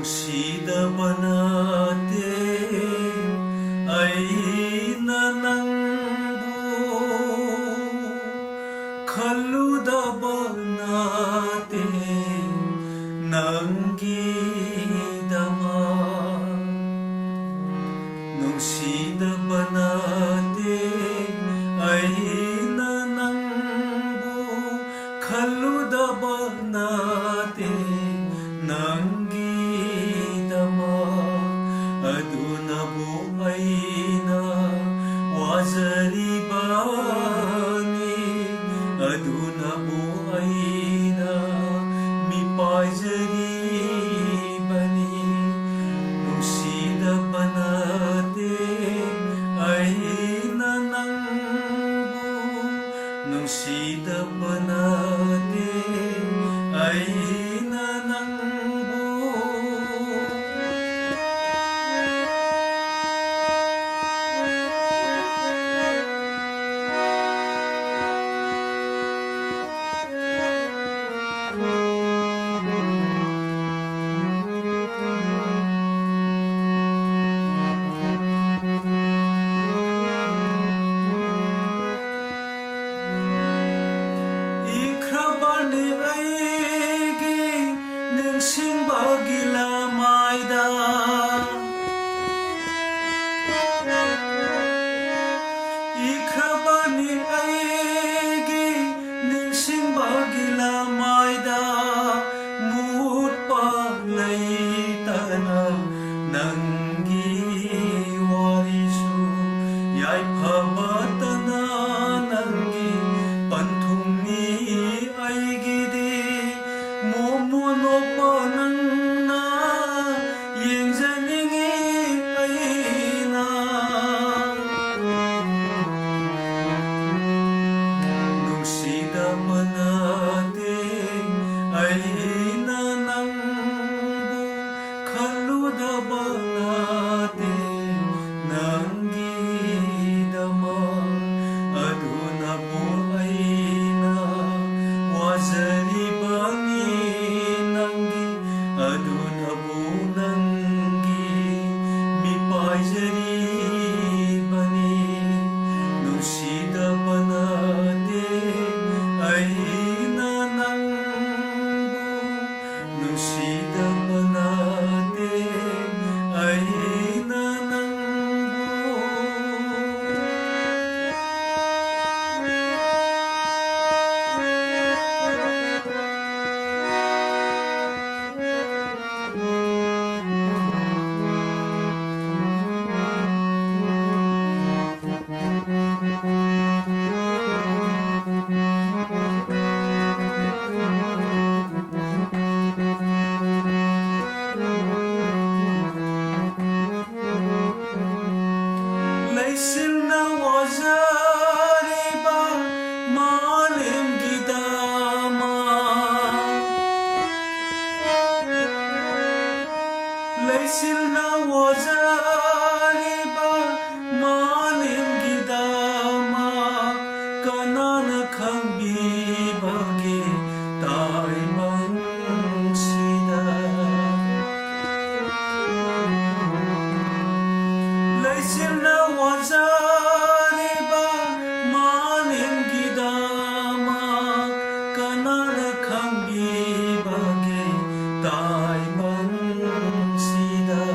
ꯅꯨꯡꯁꯤꯗꯕ ꯅꯠꯇꯦ ꯑꯩꯅ ꯅꯪꯕꯨ ꯈꯜꯂꯨꯗꯕ ꯅꯠꯇꯦ ꯅꯪꯒꯤꯗꯃꯛ ꯅꯨꯡꯁꯤꯗꯕ ꯅꯠꯇꯦ ꯑꯩꯅ ꯅꯪꯕꯨ ꯈꯜꯂꯨꯗꯕ ꯅꯠꯇꯦ ꯅꯪꯒꯤꯗꯃꯛ ꯑꯗꯨꯅꯕꯨ ꯑꯩꯅ ꯋꯥꯖꯔꯤꯕꯅꯤ ꯑꯗꯨꯅꯕꯨ ꯑꯩꯅ ꯃꯤꯄꯥꯏꯖꯔꯤꯕꯅꯤ ꯅꯨꯡꯁꯤꯗꯕ ꯅꯠꯇꯦ ꯑꯩꯅ ꯅꯪꯕꯨ ꯅꯨꯡꯁꯤꯗꯕ ꯅꯠꯇꯦ ꯑꯩꯅ ꯅꯪꯕꯨ 이크라발니 아이기 ningsing바길라 마이다 이크라발니 아이기 ningsing바길라 마이다 묻발레이따나 낭기 와리수 야이파바따나 낭기 반통니 아이기디 모모노빠낭나 옌자닝이 아이나 뭉시다만 나데 아이나 낭부 칼루다바 나데 낭기다마 아두나부 아이나 와자리바니 낭기 아두나부 낭기 미파이자리바니 누시다바 나데 아이나 낭부 누시다바 나데 아이나 낭부 ليسلنا وزاربا معلم قداما ليسلنا وزاربا معلم قداما كنان خنبيباكي تايمان سيدا ليسلنا وزاربا معلم قداما كنان خنبيباكي تايمان سيدا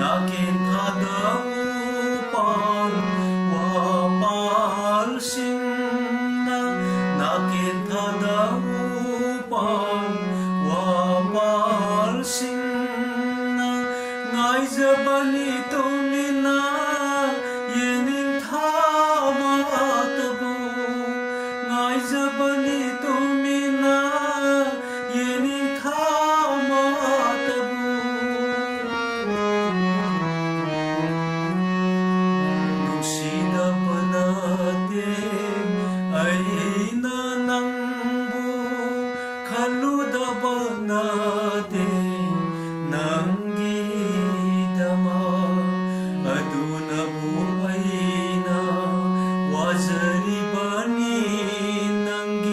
나긴 타다우pan wapal singna 나긴 타다우pan wapal singna ngay zabani tumina yening thamatabu ngay zabani tumina yening thamatabu 뭉시다바 나데 아이나 낭부 칼루다바 나데 낭기다마 아두나부 아이나 와자리바니 낭기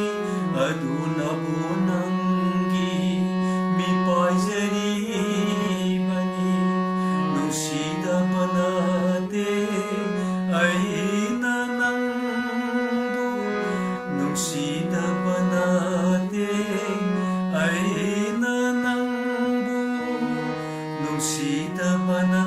बना